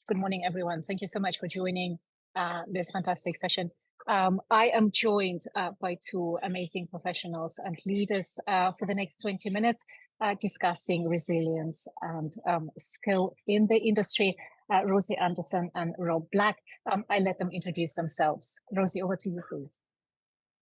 Good morning, everyone. Thank you so much for joining this fantastic session. I am joined by two amazing professionals and leaders for the next 20 minutes discussing resilience and skill in the industry, Rosie Anderson and Rob Black. I let them introduce themselves. Rosie, over to you, please.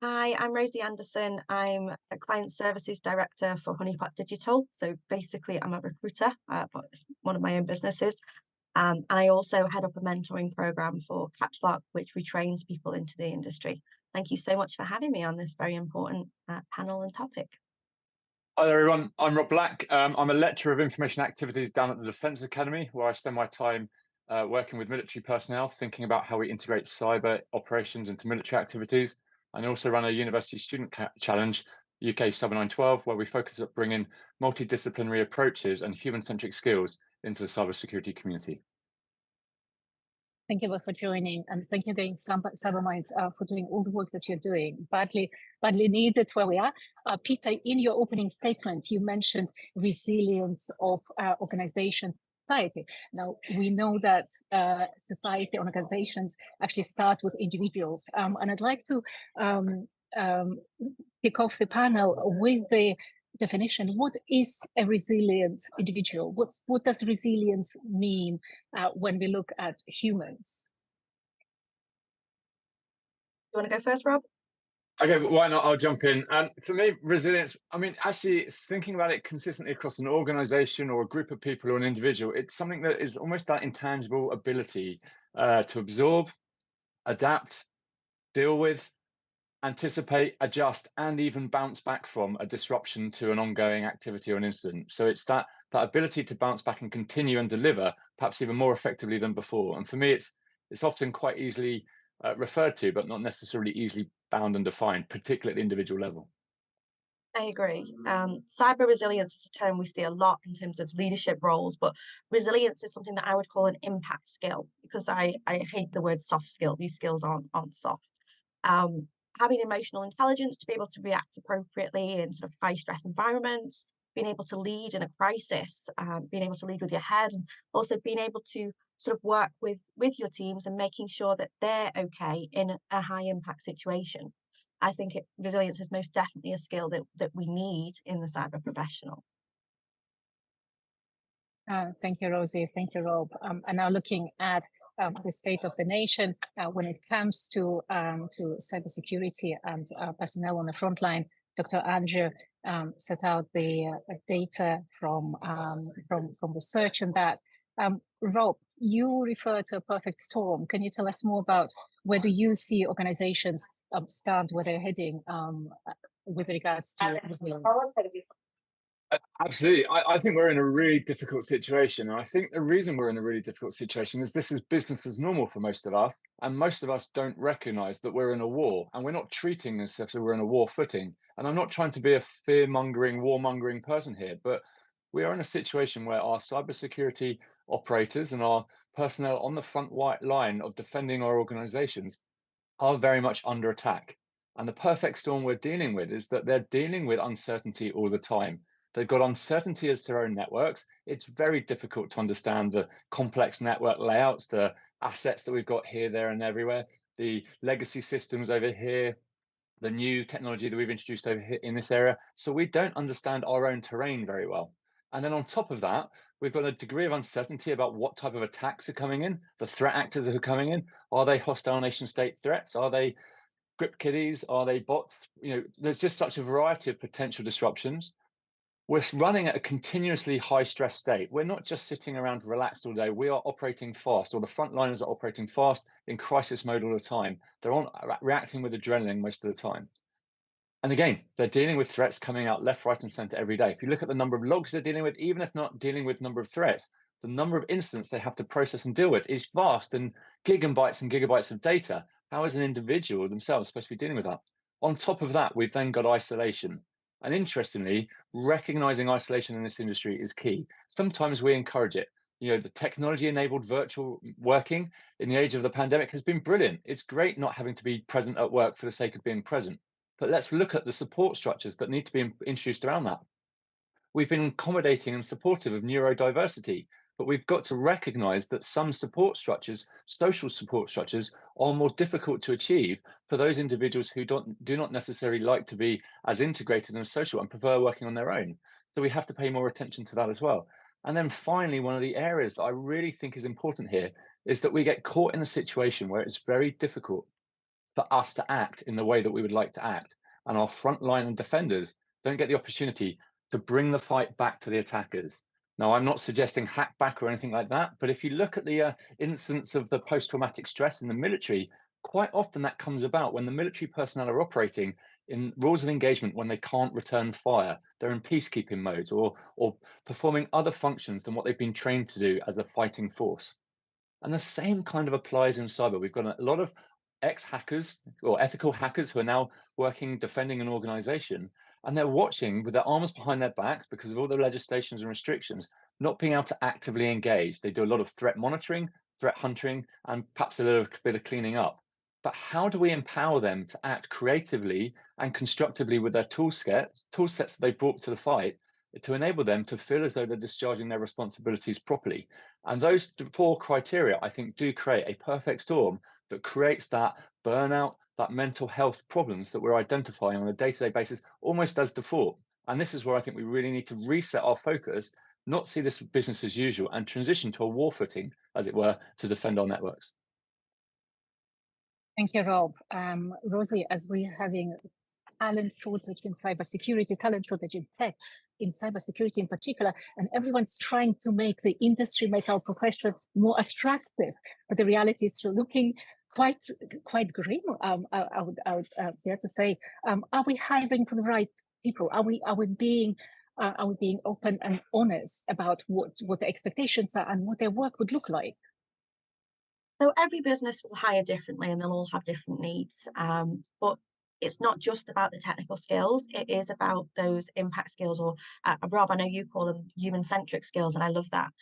Hi, I'm Rosie Anderson. I'm a Client Services Director for Honeypot Digital. So basically, I'm a recruiter, but it's one of my own businesses. And I also head up a mentoring program for Capslock, which retrains people into the industry. Thank you so much for having me on this very important panel and topic. Hi there, everyone. I'm Rob Black. I'm a lecturer of information activities down at the Defence Academy, where I spend my time working with military personnel, thinking about how we integrate cyber operations into military activities. And I also run a university student challenge, UK Cyber 912, where we focus on bringing multidisciplinary approaches and human-centric skills into the cybersecurity community. Thank you both for joining, and thank you again, Cybermindz, for doing all the work that you're doing. Badly needed where we are. Peter, in your opening statement, you mentioned resilience of organizations, society. Now, we know that society organizations actually start with individuals, and I'd like to kick off the panel with the definition. What is a resilient individual? What does resilience mean when we look at humans? You want to go first, Rob? Okay, why not? I'll jump in. For me, resilience, I mean, actually, it's thinking about it consistently across an organization or a group of people or an individual. It's something that is almost that intangible ability to absorb, adapt, deal with, anticipate, adjust, and even bounce back from a disruption to an ongoing activity or an incident. So it's that ability to bounce back and continue and deliver, perhaps even more effectively than before. And for me, it's often quite easily referred to, but not necessarily easily bound and defined, particularly at the individual level. I agree. Cyber resilience is a term we see a lot in terms of leadership roles, but resilience is something that I would call an impact skill, because I hate the word soft skill. These skills aren't soft. Having emotional intelligence to be able to react appropriately in sort of high stress environments, being able to lead in a crisis, being able to lead with your head, and also being able to sort of work with your teams and making sure that they're okay in a high impact situation. I think resilience is most definitely a skill that we need in the cyber professional. Thank you, Rosie. Thank you, Rob. And now looking at the state of the nation when it comes to cybersecurity and personnel on the front line, Dr. Andrew set out the data from research and that. Rob, you refer to a perfect storm. Can you tell us more about where do you see organizations stand, where they're heading with regards to resilience? Absolutely. I think we're in a really difficult situation. And I think the reason we're in a really difficult situation is this is business as normal for most of us. And most of us don't recognize that we're in a war, and we're not treating this as if we're in a war footing. And I'm not trying to be a fear-mongering, war-mongering person here, but we are in a situation where our cybersecurity operators and our personnel on the front line of defending our organizations are very much under attack. And the perfect storm we're dealing with is that they're dealing with uncertainty all the time. They've got uncertainty as to their own networks. It's very difficult to understand the complex network layouts, the assets that we've got here, there, and everywhere, the legacy systems over here, the new technology that we've introduced over here in this area. So we don't understand our own terrain very well. And then on top of that, we've got a degree of uncertainty about what type of attacks are coming in, the threat actors that are coming in. Are they hostile nation state threats? Are they script kiddies? Are they bots? There's just such a variety of potential disruptions. We're running at a continuously high stress state. We're not just sitting around relaxed all day. We are operating fast, or the frontliners are operating fast in crisis mode all the time. They're reacting with adrenaline most of the time. And again, they're dealing with threats coming out left, right, and center every day. If you look at the number of logs they're dealing with, even if not dealing with number of threats, the number of incidents they have to process and deal with is vast, and gigabytes of data. How is an individual themselves supposed to be dealing with that? On top of that, we've then got isolation. And interestingly, recognizing isolation in this industry is key. Sometimes we encourage it. The technology-enabled virtual working in the age of the pandemic has been brilliant. It's great not having to be present at work for the sake of being present. But let's look at the support structures that need to be introduced around that. We've been accommodating and supportive of neurodiversity. But we've got to recognize that some support structures, social support structures, are more difficult to achieve for those individuals who do not necessarily like to be as integrated and social and prefer working on their own. So we have to pay more attention to that as well. And then finally, one of the areas that I really think is important here is that we get caught in a situation where it's very difficult for us to act in the way that we would like to act. And our frontline and defenders don't get the opportunity to bring the fight back to the attackers. Now, I'm not suggesting hack back or anything like that, but if you look at the instance of the post-traumatic stress in the military, quite often that comes about when the military personnel are operating in rules of engagement when they can't return fire. They're in peacekeeping modes or performing other functions than what they've been trained to do as a fighting force. And the same kind of applies in cyber. We've got a lot of ex-hackers or ethical hackers who are now working, defending an organization, and they're watching with their arms behind their backs because of all the legislations and restrictions, not being able to actively engage. They do a lot of threat monitoring, threat hunting, and perhaps a little bit of cleaning up. But how do we empower them to act creatively and constructively with their tool sets that they brought to the fight to enable them to feel as though they're discharging their responsibilities properly? And those four criteria, I think, do create a perfect storm that creates that burnout, that mental health problems that we're identifying on a day-to-day basis, almost as default. And this is where I think we really need to reset our focus, not see this business as usual, and transition to a war footing, as it were, to defend our networks. Thank you, Rob. Rosie, as we're having talent shortage in cybersecurity, talent shortage in tech, in cybersecurity in particular, and everyone's trying to make the industry, make our profession more attractive. But the reality is looking quite grim. I would dare to say, are we hiring for the right people? Are we being open and honest about what the expectations are and what their work would look like? So every business will hire differently and they'll all have different needs. But it's not just about the technical skills, it is about those impact skills, or Rob, I know you call them human-centric skills, and I love that.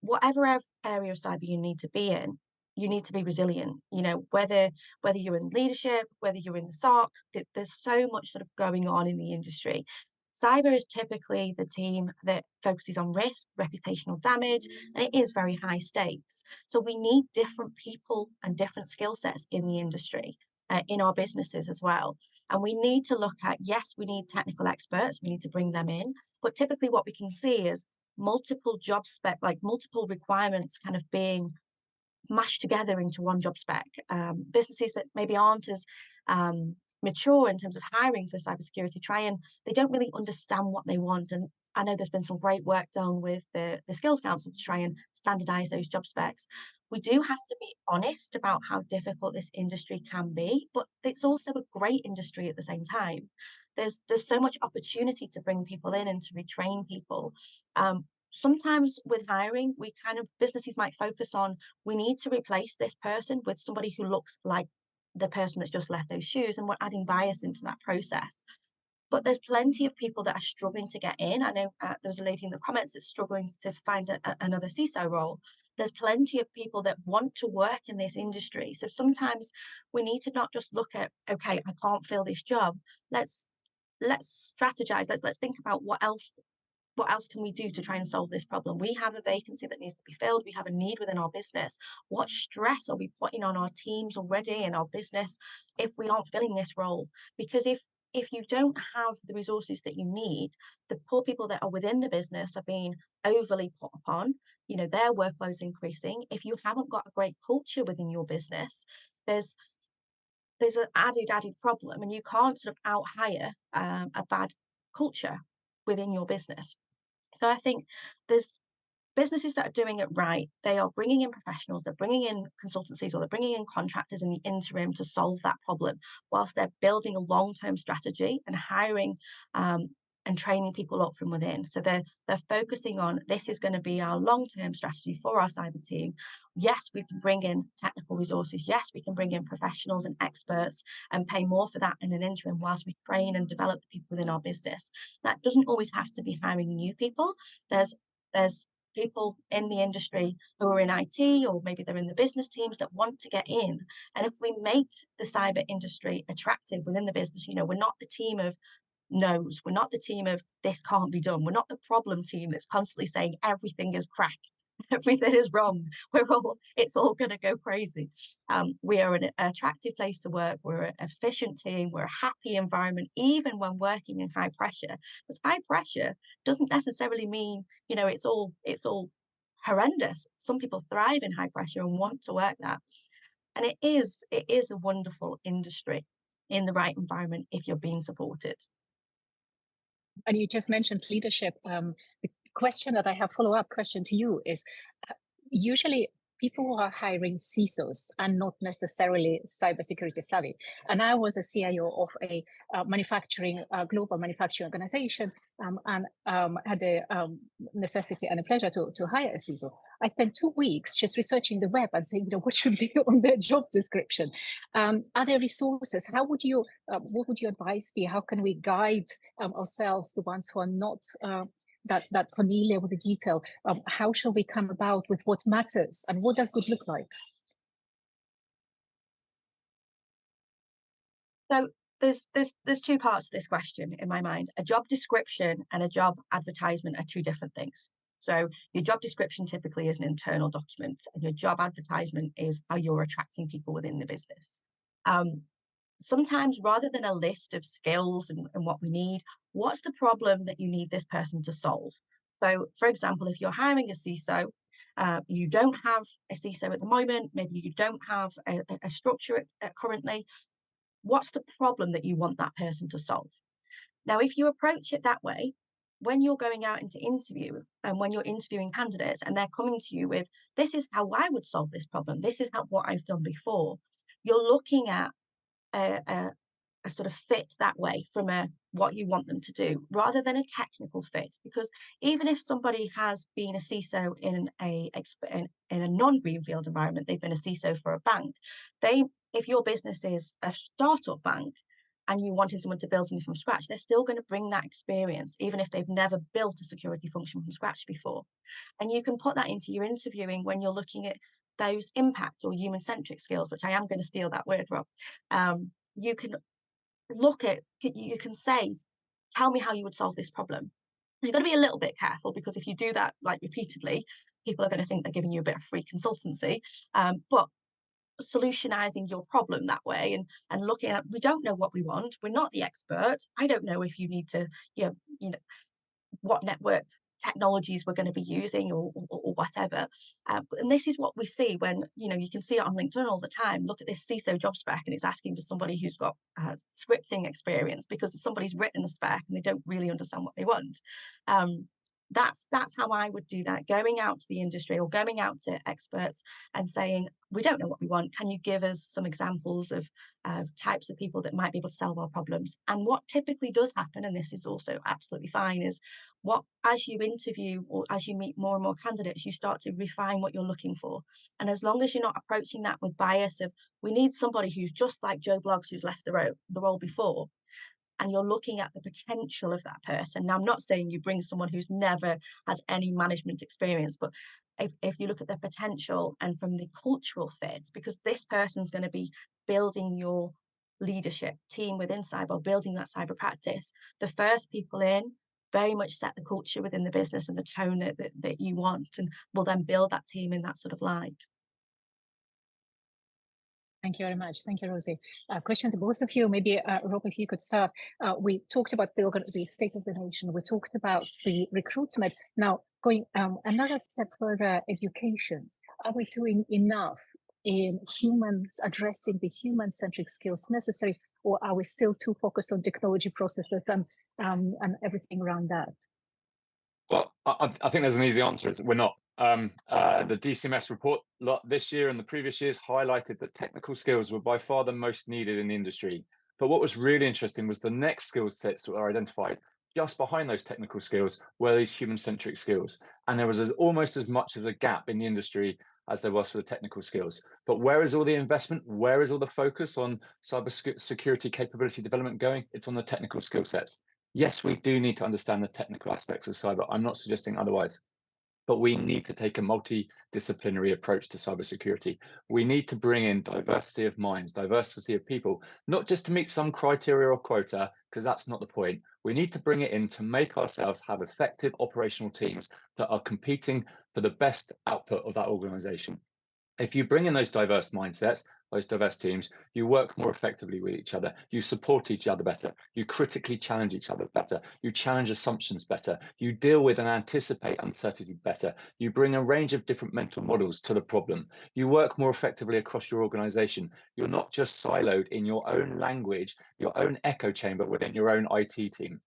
Whatever area of cyber you need to be in, you need to be resilient. You know, whether you're in leadership, whether you're in the SOC, there's so much sort of going on in the industry. Cyber is typically the team that focuses on risk, reputational damage, and it is very high stakes. So we need different people and different skill sets in the industry, in our businesses as well. And we need to look at, yes, we need technical experts, we need to bring them in, but typically what we can see is multiple job spec, like multiple requirements kind of being mashed together into one job spec. Businesses that maybe aren't as mature in terms of hiring for cybersecurity they don't really understand what they want. And I know there's been some great work done with the Skills Council to try and standardize those job specs. We do have to be honest about how difficult this industry can be, but it's also a great industry at the same time. There's so much opportunity to bring people in and to retrain people. Sometimes with hiring, businesses might focus on, we need to replace this person with somebody who looks like the person that's just left those shoes, and we're adding bias into that process. But there's plenty of people that are struggling to get in. I know there was a lady in the comments that's struggling to find another CISO role. There's plenty of people that want to work in this industry. So sometimes we need to not just look at, okay, I can't fill this job. Let's strategize. Let's think about what else can we do to try and solve this problem? We have a vacancy that needs to be filled. We have a need within our business. What stress are we putting on our teams already in our business if we aren't filling this role? Because if you don't have the resources that you need, the poor people that are within the business are being overly put upon. You know, their workload's increasing. If you haven't got a great culture within your business, there's an added problem, and you can't sort of out hire a bad culture within your business. So I think there's businesses that are doing it right. They are bringing in professionals, they're bringing in consultancies, or they're bringing in contractors in the interim to solve that problem, whilst they're building a long-term strategy and hiring and training people up from within. So they're focusing on, this is going to be our long-term strategy for our cyber team. Yes, we can bring in technical resources. Yes, we can bring in professionals and experts and pay more for that in an interim whilst we train and develop the people within our business. That doesn't always have to be hiring new people. There's people in the industry who are in IT, or maybe they're in the business teams that want to get in. And if we make the cyber industry attractive within the business, you know, we're not the team of knows. We're not the team of this can't be done. We're not the problem team that's constantly saying everything is crap, everything is wrong. It's all going to go crazy. We are an attractive place to work. We're an efficient team. We're a happy environment, even when working in high pressure. Because high pressure doesn't necessarily mean, you know, it's all horrendous. Some people thrive in high pressure and want to work that. And it is a wonderful industry in the right environment if you're being supported. And you just mentioned leadership. The question that I have, follow-up question to you is, usually people who are hiring CISOs are not necessarily cybersecurity savvy. And I was a CIO of a global manufacturing organization, and had the necessity and a pleasure to hire a CISO. I spent 2 weeks just researching the web and saying, what should be on their job description? Are there resources? How would you, what would your advice be? How can we guide ourselves, the ones who are not that familiar with the detail? How shall we come about with what matters, and what does good look like? So there's two parts to this question in my mind. A job description and a job advertisement are two different things. So your job description typically is an internal document, and your job advertisement is how you're attracting people within the business. Sometimes, rather than a list of skills and what we need, what's the problem that you need this person to solve? So, for example, if you're hiring a CISO, you don't have a CISO at the moment, maybe you don't have a structure currently, what's the problem that you want that person to solve? Now, if you approach it that way, when you're going out into interview and when you're interviewing candidates and they're coming to you with, this is how I would solve this problem, this is what I've done before, you're looking at a sort of fit that way from what you want them to do, rather than a technical fit. Because even if somebody has been a CISO in a non-greenfield environment, they've been a CISO for a bank, if your business is a startup bank and you wanted someone to build something from scratch, they're still going to bring that experience, even if they've never built a security function from scratch before. And you can put that into your interviewing when you're looking at those impact or human-centric skills, which I am going to steal that word, Rob. You can you can say, tell me how you would solve this problem. You've got to be a little bit careful, because if you do that like repeatedly, people are going to think they're giving you a bit of free consultancy. But solutionizing your problem that way and looking at, we don't know what we want, we're not the expert, I don't know if you need to, you know what network technologies we're going to be using or whatever. And this is what we see when, you can see it on LinkedIn all the time. Look at this CISO job spec and it's asking for somebody who's got scripting experience, because somebody's written a spec and they don't really understand what they want. That's how I would do that, going out to the industry or going out to experts and saying, we don't know what we want. Can you give us some examples of types of people that might be able to solve our problems? And what typically does happen, and this is also absolutely fine, is as you interview or as you meet more and more candidates, you start to refine what you're looking for. And as long as you're not approaching that with bias of, we need somebody who's just like Joe Bloggs who's left the role before, and you're looking at the potential of that person. Now, I'm not saying you bring someone who's never had any management experience, but if you look at the potential and from the cultural fit, because this person's going to be building your leadership team within cyber, building that cyber practice, the first people in very much set the culture within the business and the tone that you want, and will then build that team in that sort of line. Thank you very much. Thank you, Rosie. Question to both of you. Maybe, Rob, if you could start. We talked about the state of the nation. We talked about the recruitment. Now, going another step further, education. Are we doing enough in humans, addressing the human-centric skills necessary, or are we still too focused on technology processes and everything around that? Well, I think there's an easy answer. We're not. The DCMS report this year and the previous years highlighted that technical skills were by far the most needed in the industry. But what was really interesting was the next skill sets that were identified just behind those technical skills were these human-centric skills. And there was almost as much of a gap in the industry as there was for the technical skills. But where is all the investment? Where is all the focus on cybersecurity capability development going? It's on the technical skill sets. Yes, we do need to understand the technical aspects of cyber. I'm not suggesting otherwise. But we need to take a multidisciplinary approach to cybersecurity. We need to bring in diversity of minds, diversity of people, not just to meet some criteria or quota, because that's not the point. We need to bring it in to make ourselves have effective operational teams that are competing for the best output of that organization. If you bring in those diverse mindsets, those diverse teams, you work more effectively with each other, you support each other better, you critically challenge each other better, you challenge assumptions better, you deal with and anticipate uncertainty better, you bring a range of different mental models to the problem, you work more effectively across your organization. You're not just siloed in your own language, your own echo chamber within your own IT team.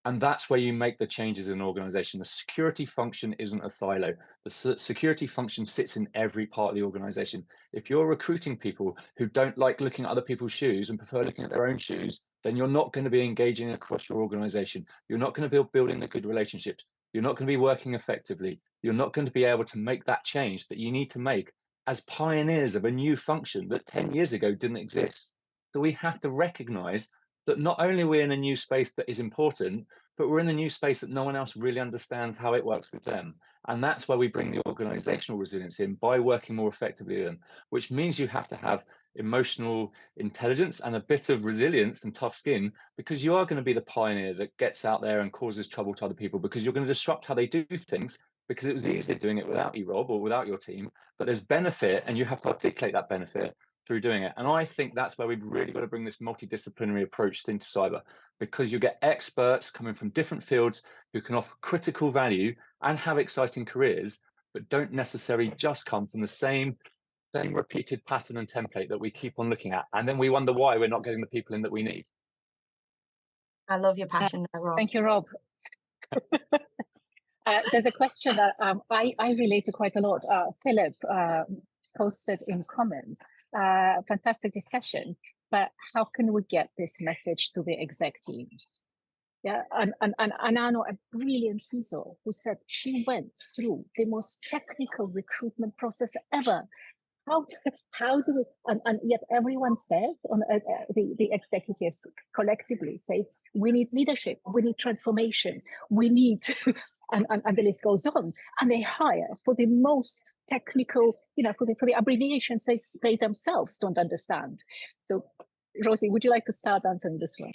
And that's where you make the changes in an organization. The security function isn't a silo. The security function sits in every part of the organization. If you're recruiting people who don't like looking at other people's shoes and prefer looking at their own shoes, then you're not going to be engaging across your organization. You're not going to be building the good relationships. You're not going to be working effectively. You're not going to be able to make that change that you need to make as pioneers of a new function that 10 years ago didn't exist. So we have to recognize that not only are we in a new space that is important, but we're in a new space that no one else really understands how it works with them. And that's where we bring the organizational resilience in by working more effectively with them, which means you have to have emotional intelligence and a bit of resilience and tough skin, because you are going to be the pioneer that gets out there and causes trouble to other people, because you're going to disrupt how they do things, because it was easier doing it without you, Rob, or without your team. But there's benefit, and you have to articulate that benefit through doing it. And I think that's where we've really got to bring this multidisciplinary approach into cyber, because you get experts coming from different fields who can offer critical value and have exciting careers, but don't necessarily just come from the same repeated pattern and template that we keep on looking at. And then we wonder why we're not getting the people in that we need. I love your passion there, Rob. Thank you, Rob. There's a question that I relate to quite a lot. Philip posted in comments. Fantastic discussion, but how can we get this message to the exec teams? Yeah, and I know a brilliant CISO who said she went through the most technical recruitment process ever. How do we, and yet everyone says, on the executives collectively say, we need leadership, we need transformation, we need, and the list goes on. And they hire for the most technical, for the abbreviations they themselves don't understand. So, Rosie, would you like to start answering this one?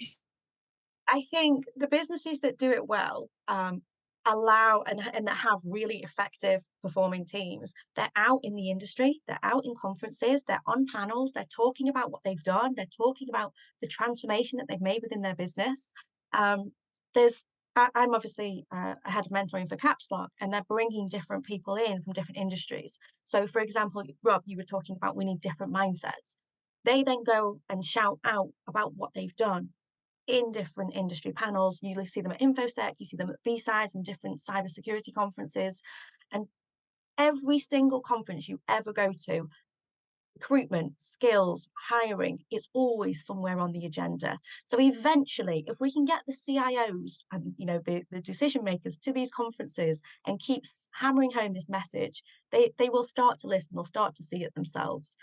I think the businesses that do it well allow and that have really effective performing teams, they're out in the industry, they're out in conferences, they're on panels, they're talking about what they've done, they're talking about the transformation that they've made within their business. I'm obviously a head of mentoring for Capslock, and they're bringing different people in from different industries. So, for example, Rob, you were talking about we need different mindsets. They then go and shout out about what they've done in different industry panels. You see them at InfoSec, you see them at B-Sides and different cybersecurity conferences. And every single conference you ever go to, recruitment, skills, hiring, is always somewhere on the agenda. So eventually, if we can get the CIOs and the decision makers to these conferences and keep hammering home this message, they will start to listen, they'll start to see it themselves.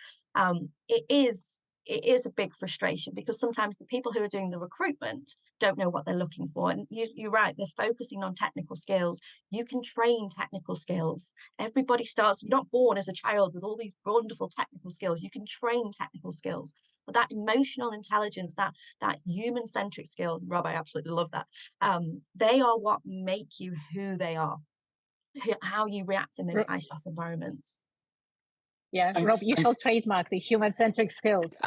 It is a big frustration, because sometimes the people who are doing the recruitment don't know what they're looking for. And you're right, they're focusing on technical skills. You can train technical skills. Everybody starts, you're not born as a child with all these wonderful technical skills. You can train technical skills. But that emotional intelligence, that human-centric skills, Rob, I absolutely love that. They are what make you who they are, how you react in those high-stress environments. Yeah, Rob, you shall trademark the human-centric skills.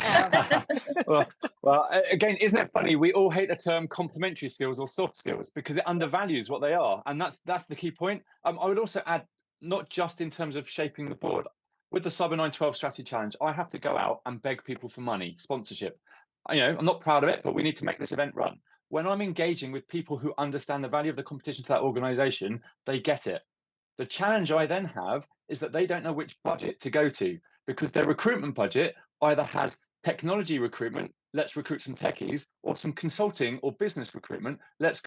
Well, again, isn't it funny? We all hate the term complementary skills or soft skills because it undervalues what they are, and that's the key point. I would also add, not just in terms of shaping the board. With the Cyber 912 Strategy Challenge, I have to go out and beg people for money, sponsorship. I'm not proud of it, but we need to make this event run. When I'm engaging with people who understand the value of the competition to that organization, they get it. The challenge I then have is that they don't know which budget to go to, because their recruitment budget either has technology recruitment, let's recruit some techies, or some consulting or business recruitment, let's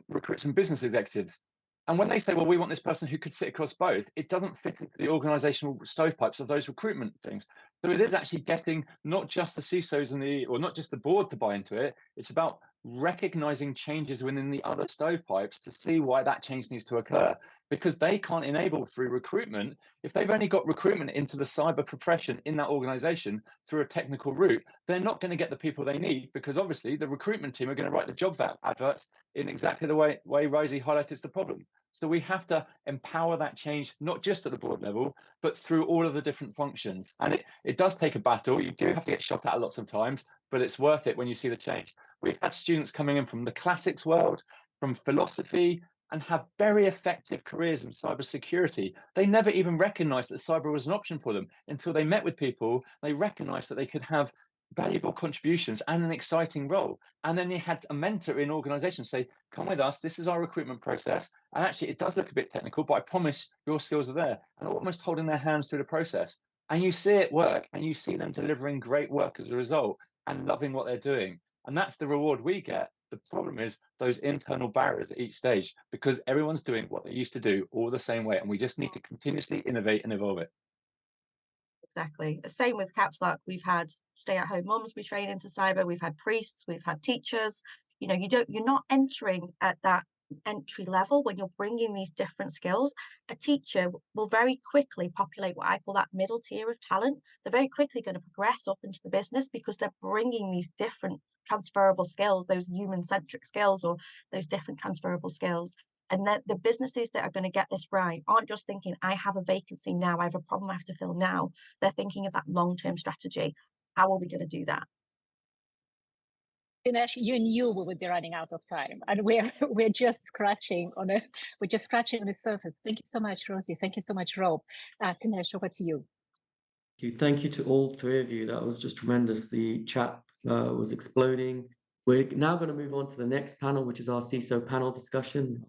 recruit some business executives. And when they say, well, we want this person who could sit across both, it doesn't fit into the organizational stovepipes of those recruitment things. So it is actually getting not just the CISOs or not just the board to buy into it. It's about recognizing changes within the other stovepipes to see why that change needs to occur, because they can't enable through recruitment. If they've only got recruitment into the cyber profession in that organization through a technical route, they're not going to get the people they need, because obviously the recruitment team are going to write the job adverts in exactly the way Rosie highlighted the problem. So we have to empower that change, not just at the board level, but through all of the different functions. And it does take a battle. You do have to get shot at lots of times, but it's worth it when you see the change. We've had students coming in from the classics world, from philosophy, and have very effective careers in cybersecurity. They never even recognized that cyber was an option for them until they met with people. They recognized that they could have valuable contributions and an exciting role. And then they had a mentor in organizations say, come with us, this is our recruitment process. And actually it does look a bit technical, but I promise your skills are there, and almost holding their hands through the process. And you see it work, and you see them delivering great work as a result and loving what they're doing. And that's the reward we get. The problem is those internal barriers at each stage, because everyone's doing what they used to do all the same way. And we just need to continuously innovate and evolve it. Exactly. The same with Caps Lock. We've had stay-at-home mums we train into cyber. We've had priests. We've had teachers. You know, you're not entering at that entry level when you're bringing these different skills. A teacher will very quickly populate what I call that middle tier of talent. They're very quickly going to progress up into the business because they're bringing these different transferable skills, those human-centric skills, or those different transferable skills. And that the businesses that are going to get this right aren't just thinking, I have a vacancy now, I have a problem I have to fill now. They're thinking of that long-term strategy. How are we going to do that? Dinesh, you knew we would be running out of time, and we're just scratching on the surface. Thank you so much, Rosie. Thank you so much, Rob. Dinesh, over to you. Thank you to all three of you. That was just tremendous. The chat was exploding. We're now going to move on to the next panel, which is our CISO panel discussion.